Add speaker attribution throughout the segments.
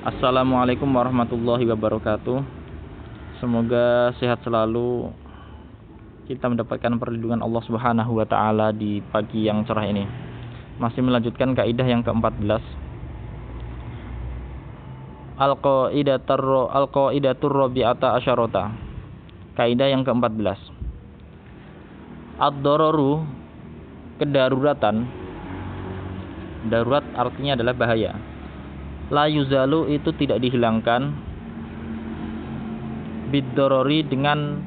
Speaker 1: Assalamualaikum warahmatullahi wabarakatuh. Semoga sehat selalu, kita mendapatkan perlindungan Allah Subhanahu wa taala di pagi yang cerah ini. Masih melanjutkan kaidah yang ke-14. Al-qaidatur rabi'ata asyarata. Kaidah yang ke-14. Ad-dararu, kedaruratan. Darurat artinya adalah bahaya. La yuzalu, itu tidak dihilangkan bid-darari, dengan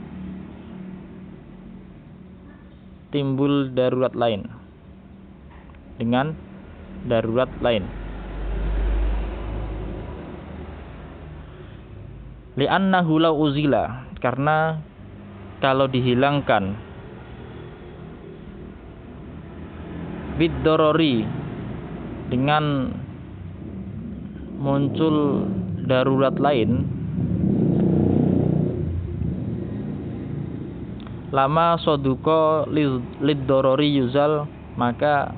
Speaker 1: timbul darurat lain. Dengan darurat lain. Li'annahu law uzila, karena kalau dihilangkan bid-darari, dengan muncul darurat lain, lama soduko lid-darari yuzal, maka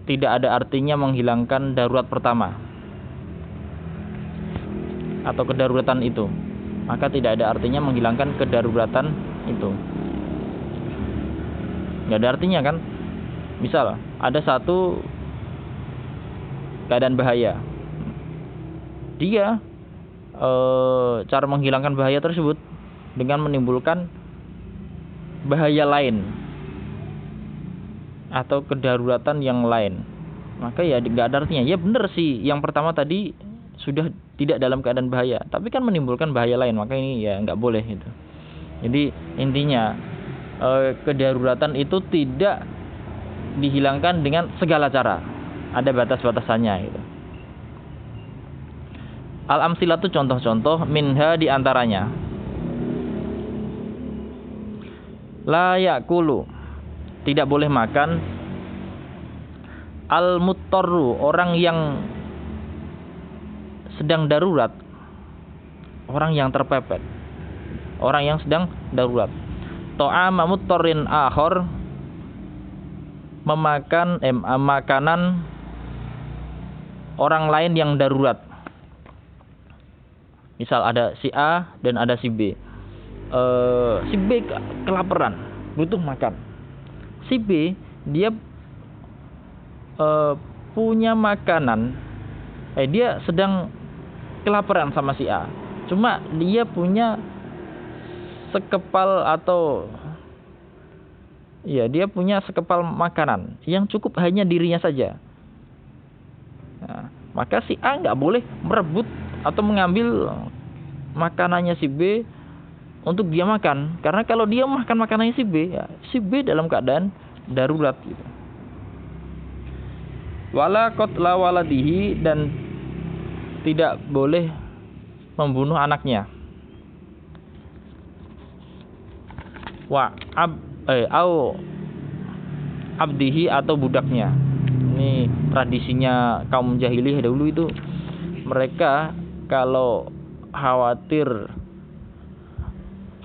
Speaker 1: tidak ada artinya menghilangkan darurat pertama atau kedaruratan itu. Maka tidak ada artinya menghilangkan kedaruratan itu. Nggak ada artinya kan? Misal ada satu keadaan bahaya, dia cara menghilangkan bahaya tersebut dengan menimbulkan bahaya lain atau kedaruratan yang lain, maka ya nggak ada artinya. Ya benar sih, yang pertama tadi sudah tidak dalam keadaan bahaya, tapi kan menimbulkan bahaya lain, maka ini ya nggak boleh gitu. Jadi intinya kedaruratan itu tidak dihilangkan dengan segala cara. Ada batas-batasannya gitu. Al-amsilatu, contoh-contoh, minha, diantaranya. La yakulu, tidak boleh makan. Al-muttarru, orang yang sedang darurat, orang yang terpepet, orang yang sedang darurat. Ta'ama muttarrin akhor, memakan makanan orang lain yang darurat. Misal ada si A dan ada si B. Si B kelaparan, butuh makan. Si B dia punya makanan. Dia sedang kelaparan sama si A. Cuma dia punya sekepal atau dia punya sekepal makanan yang cukup hanya dirinya saja. Nah, maka si A nggak boleh merebut atau mengambil makanannya si B untuk dia makan, karena kalau dia makan makanannya si B, ya si B dalam keadaan darurat gitu. Wala qatla waladihi, dan tidak boleh membunuh anaknya. Au abdihi, atau budaknya. Ini tradisinya kaum jahiliyah dahulu itu, mereka kalau khawatir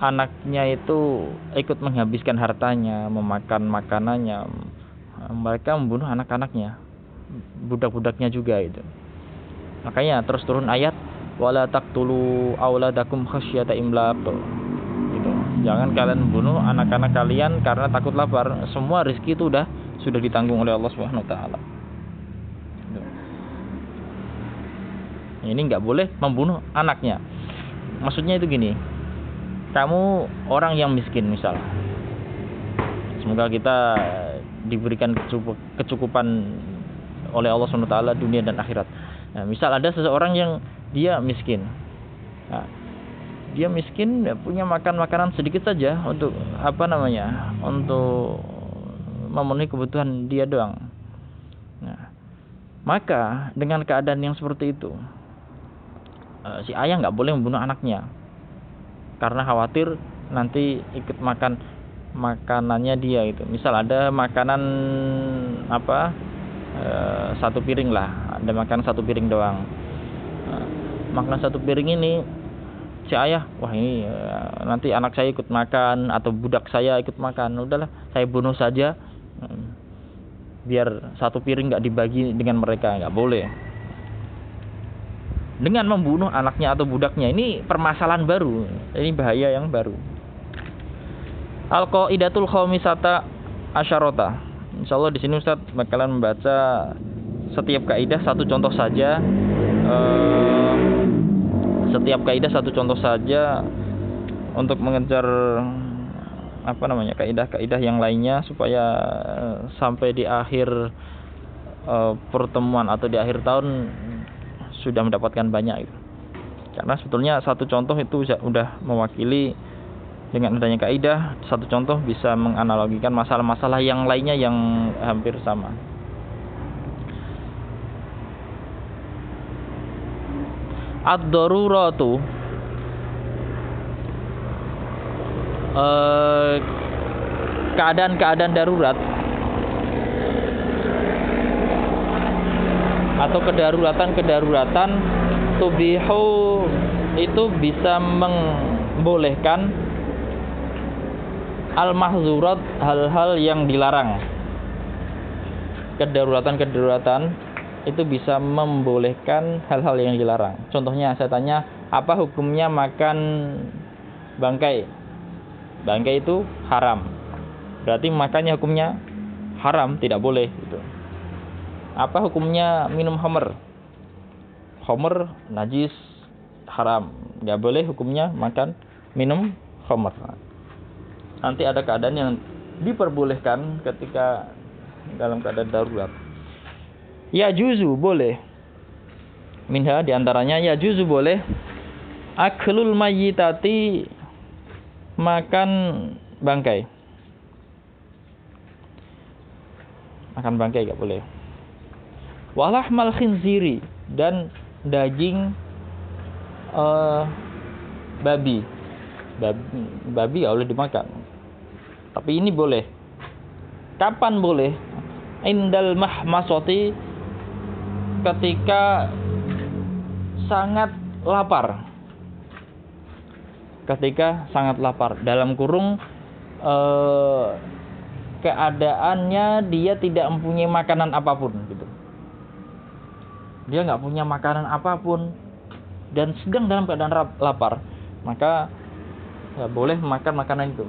Speaker 1: anaknya itu ikut menghabiskan hartanya, memakan makanannya, mereka membunuh anak-anaknya, budak-budaknya juga itu. Makanya terus turun ayat wala taqtulu auladakum khasyata imlaq. Gitu. Jangan kalian membunuh anak-anak kalian karena takut lapar. Semua rezeki itu sudah ditanggung oleh Allah Subhanahu wa taala. Ini nggak boleh membunuh anaknya. Maksudnya itu gini, kamu orang yang miskin misal, semoga kita diberikan kecukupan oleh Allah Subhanahu wa taala dunia dan akhirat. Nah, misal ada seseorang yang dia miskin. Nah, dia miskin, punya makanan sedikit saja untuk untuk memenuhi kebutuhan dia doang. Nah, maka dengan keadaan yang seperti itu, si ayah nggak boleh membunuh anaknya karena khawatir nanti ikut makan makanannya dia itu. Misal ada makanan satu piring lah, ada makan satu piring doang. Makan satu piring ini si ayah, wah ini nanti anak saya ikut makan atau budak saya ikut makan, udahlah saya bunuh saja biar satu piring nggak dibagi dengan mereka, nggak boleh. dengan membunuh anaknya atau budaknya. Ini permasalahan baru. Ini bahaya yang baru. Al-qaidatul khamisata asyarata. Insyaallah di sini Ustaz bakalan membaca setiap kaidah satu contoh saja. Setiap kaidah satu contoh saja untuk mengejar kaidah-kaidah yang lainnya supaya sampai di akhir pertemuan atau di akhir tahun sudah mendapatkan banyak. Karena sebetulnya satu contoh itu sudah mewakili, dengan adanya kaidah satu contoh bisa menganalogikan masalah-masalah yang lainnya yang hampir sama. Ad-daruratu keadaan-keadaan darurat atau kedaruratan tubihu itu bisa membolehkan al-mahzurat, hal-hal yang dilarang. Kedaruratan itu bisa membolehkan hal-hal yang dilarang. Contohnya saya tanya, apa hukumnya makan bangkai? Bangkai itu haram. Berarti makannya hukumnya haram, tidak boleh gitu. Apa hukumnya minum khamr? Khamr najis, haram. Enggak boleh hukumnya makan minum khamr. Nanti ada keadaan yang diperbolehkan ketika dalam keadaan darurat. Ya juzu boleh. Minha diantaranya ya juzu boleh aklul mayyitati, makan bangkai. Makan bangkai gak boleh. Walahmal khinziri, dan daging babi. Babi gak boleh dimakan. Tapi ini boleh. Kapan boleh? Indal mahmasati, ketika sangat lapar. Ketika sangat lapar. Dalam kurung keadaannya dia tidak mempunyai makanan apapun gitu. Dia nggak punya makanan apapun dan sedang dalam keadaan lapar, maka ya boleh makan makanan itu.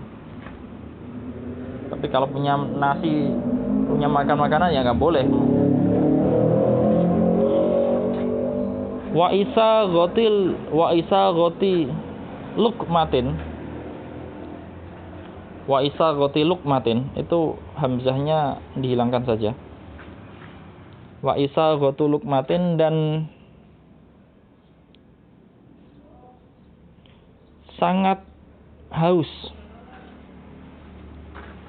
Speaker 1: Tapi kalau punya nasi, punya makan makanan ya nggak boleh. Wa isa goti lukmatin itu hamzahnya dihilangkan saja. Wa isa gotu lukmatin, dan sangat haus.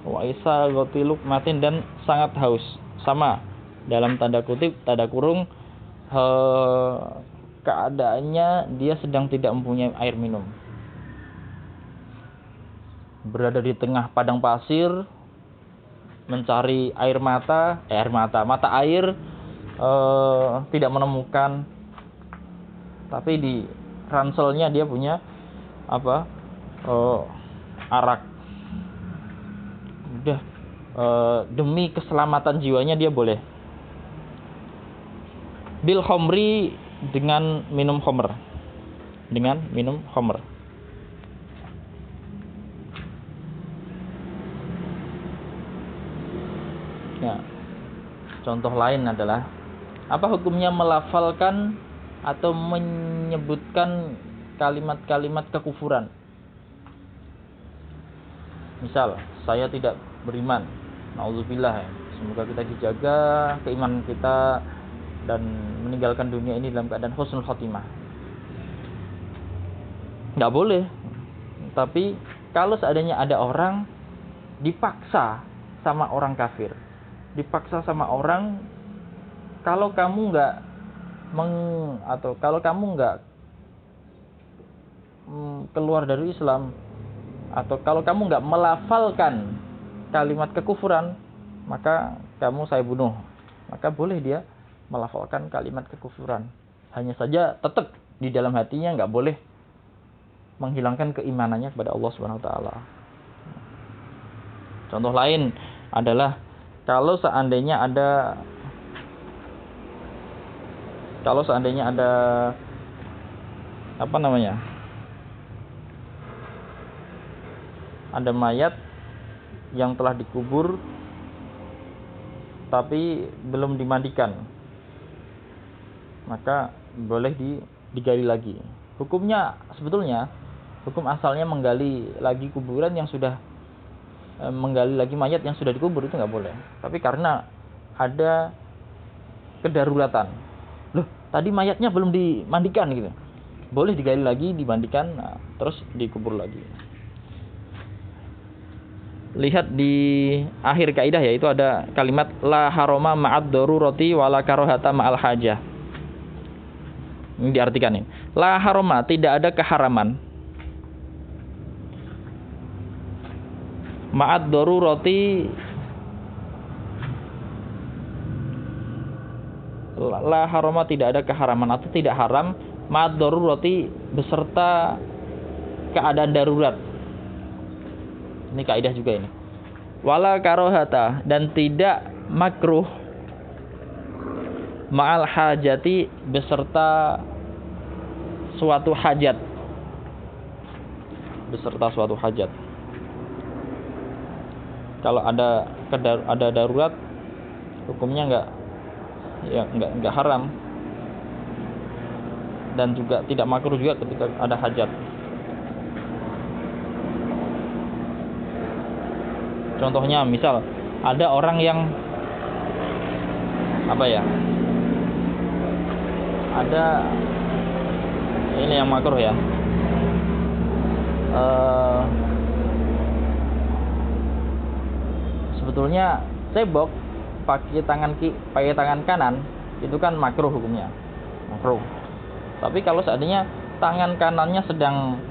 Speaker 1: Wa isa goti lukmatin, dan sangat haus. Sama dalam tanda kutip, tanda kurung, keadaannya dia sedang tidak mempunyai air minum. Berada di tengah padang pasir, mencari mata air, tidak menemukan. Tapi di ranselnya dia punya arak. Udah, demi keselamatan jiwanya dia boleh. Bil khamri, dengan minum khamr. Ya. Contoh lain adalah, apa hukumnya melafalkan atau menyebutkan kalimat-kalimat kekufuran? Misal, saya tidak beriman. Nauzubillah. Semoga kita dijaga keimanan kita dan meninggalkan dunia ini dalam keadaan husnul khotimah. Nggak boleh. Tapi kalau seandainya ada orang dipaksa sama orang kafir, dipaksa sama orang, kalau kamu nggak keluar dari Islam, atau kalau kamu nggak melafalkan kalimat kekufuran, maka kamu saya bunuh. Maka boleh dia melafalkan kalimat kekufuran. Hanya saja tetap di dalam hatinya nggak boleh menghilangkan keimanannya kepada Allah Subhanahu wa taala. Contoh lain adalah kalau seandainya ada apa namanya, ada mayat yang telah dikubur tapi belum dimandikan, maka boleh digali lagi. Hukumnya sebetulnya, hukum asalnya menggali lagi kuburan yang sudah menggali lagi mayat yang sudah dikubur itu nggak boleh. Tapi karena ada kedaruratan, loh tadi mayatnya belum dimandikan gitu, boleh digali lagi, dimandikan, terus dikubur lagi. Lihat di akhir kaidah, yaitu ada kalimat la haroma ma'ad darurati wala karohata ma'al hajah. Ini diartikan ini. La haroma, tidak ada keharaman. Ma'ad darurati, la haroma, tidak ada keharaman atau tidak haram ma'ad darurati, beserta keadaan darurat. Ini kaidah juga ini. Wala karohata, dan tidak makruh ma'al hajati, beserta suatu hajat. Beserta suatu hajat. Kalau ada darurat, hukumnya enggak haram, dan juga tidak makruh juga ketika ada hajat. Contohnya misal ada orang yang ada ini yang makruh ya, sebetulnya cebok pakai tangan kanan itu kan makruh hukumnya, makruh. Tapi kalau seandainya tangan kanannya sedang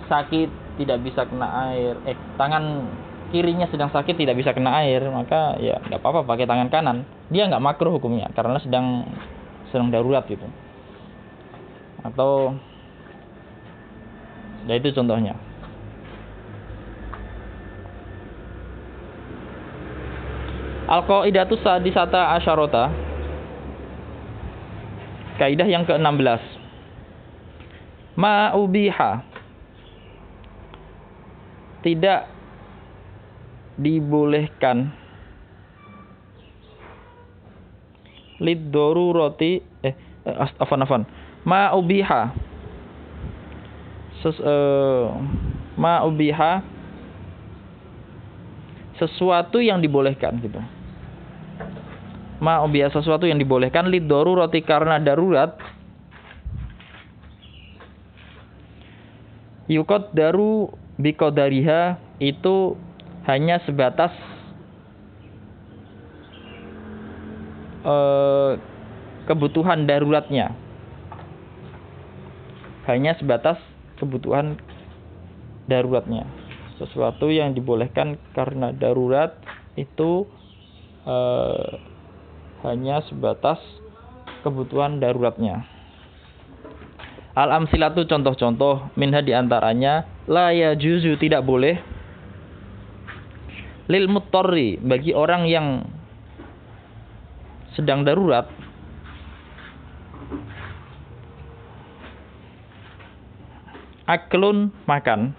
Speaker 1: sakit, tidak bisa kena air, tangan kirinya sedang sakit, tidak bisa kena air, maka ya nggak apa-apa pakai tangan kanan. Dia nggak makruh hukumnya karena sedang darurat gitu. Atau ya itu contohnya. Al-qaidatu sadisata asyarata, kaidah yang ke-16. Ma ubiha, tidak dibolehkan lid darurati ma ubiha sesuatu yang dibolehkan gitu. Ma ubiha, sesuatu yang dibolehkan lid darurati, karena darurat. Yuqaddaru biqadariha, itu hanya sebatas kebutuhan daruratnya. Hanya sebatas kebutuhan daruratnya. Sesuatu yang dibolehkan karena darurat itu hanya sebatas kebutuhan daruratnya. Al-amsilatu, contoh-contoh, minha diantaranya, la yajuzu, tidak boleh, lil muttarri, bagi orang yang sedang darurat, aklun, makan.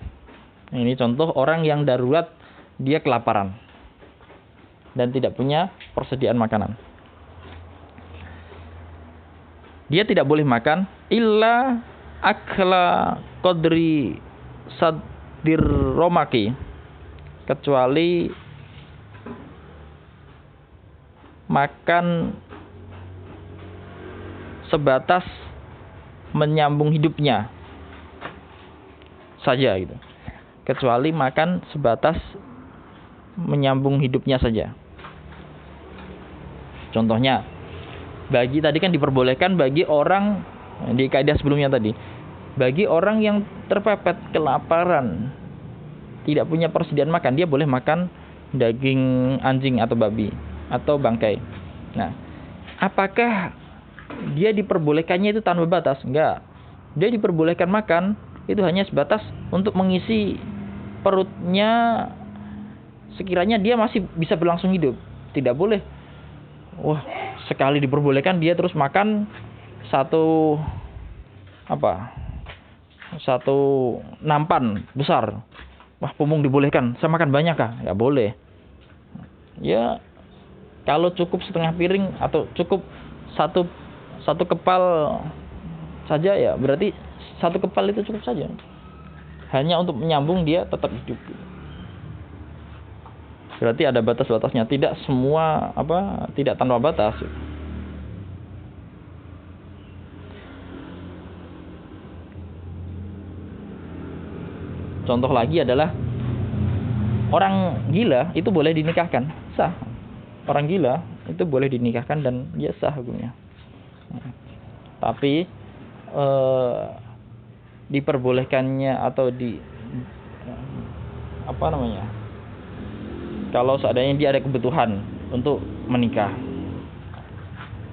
Speaker 1: Ini contoh orang yang darurat, dia kelaparan dan tidak punya persediaan makanan. Dia tidak boleh makan illa akla qadri sadir romaki, kecuali makan sebatas menyambung hidupnya saja gitu. Kecuali makan sebatas menyambung hidupnya saja. Contohnya, tadi kan diperbolehkan bagi orang, di kaidah sebelumnya tadi, bagi orang yang terpepet kelaparan, tidak punya persediaan makan, dia boleh makan daging anjing atau babi atau bangkai. Nah, apakah dia diperbolehkannya itu tanpa batas? Enggak. Dia diperbolehkan makan itu hanya sebatas untuk mengisi perutnya sekiranya dia masih bisa berlangsung hidup. Tidak boleh, wah, sekali diperbolehkan dia terus makan apa? Satu nampan besar. Wah, pumung dibolehkan. Saya makan banyak kah? Ya boleh. Ya kalau cukup setengah piring atau cukup satu kepal saja ya berarti satu kepal itu cukup saja. Hanya untuk menyambung dia tetap hidup. Berarti ada batas-batasnya, tidak semua tidak tanpa batas. Contoh lagi adalah orang gila itu boleh dinikahkan, sah. Orang gila itu boleh dinikahkan dan dia sah hukumnya. Tapi diperbolehkannya atau kalau seandainya dia ada kebutuhan untuk menikah.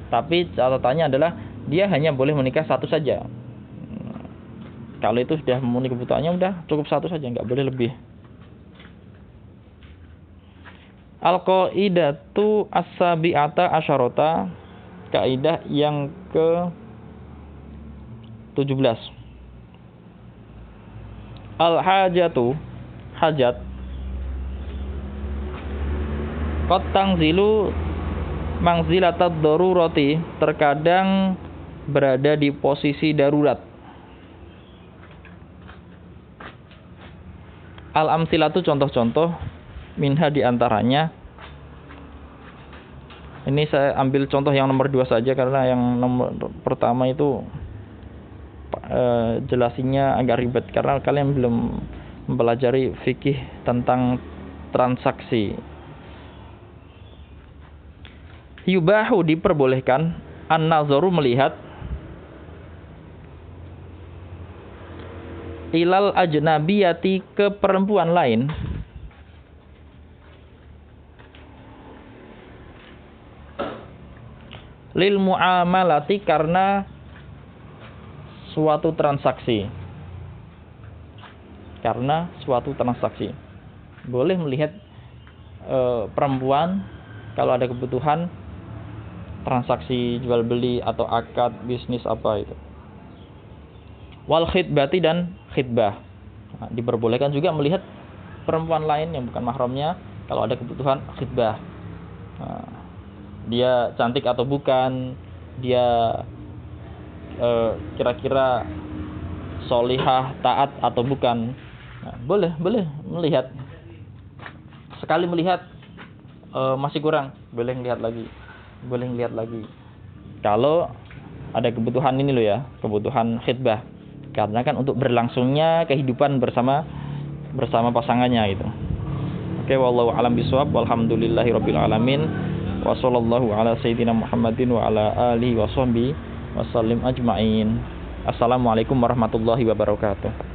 Speaker 1: Tapi catatannya adalah dia hanya boleh menikah satu saja. Kalau itu sudah memenuhi kebutuhannya, udah cukup satu saja, nggak boleh lebih. Al-qaidatu as-sabi'ata asyarata, kaidah yang ke-17. Al-hajatu, hajat, qad tangzilu mangzilatad darurati, terkadang berada di posisi darurat. Al-amsilatu, contoh-contoh, minha diantaranya. Ini saya ambil contoh yang nomor 2 saja karena yang nomor pertama itu jelasinya agak ribet karena kalian belum mempelajari fikih tentang transaksi. Yubahu, diperbolehkan, an-nazaru, melihat, ilal ajnabiyati, ke perempuan lain, lil muamalati, karena suatu transaksi. Karena suatu transaksi. Boleh melihat perempuan kalau ada kebutuhan transaksi jual beli atau akad bisnis apa itu. Wal khitbati, dan khitbah. Nah, diperbolehkan juga melihat perempuan lain yang bukan mahramnya kalau ada kebutuhan khitbah. Nah, dia cantik atau bukan, dia kira-kira solihah, taat atau bukan. Nah, boleh melihat. Sekali melihat masih kurang, boleh lihat lagi. Kalau ada kebutuhan ini loh ya, kebutuhan khitbah. Karena kan untuk berlangsungnya kehidupan bersama pasangannya gitu. Oke, wallahu a'lam bishawab. Walhamdulillahirabbil alamin. Wa sallallahu ala sayyidina Muhammadin wa ala alihi wa sahbihi wasallim ajmain. Assalamualaikum warahmatullahi wabarakatuh.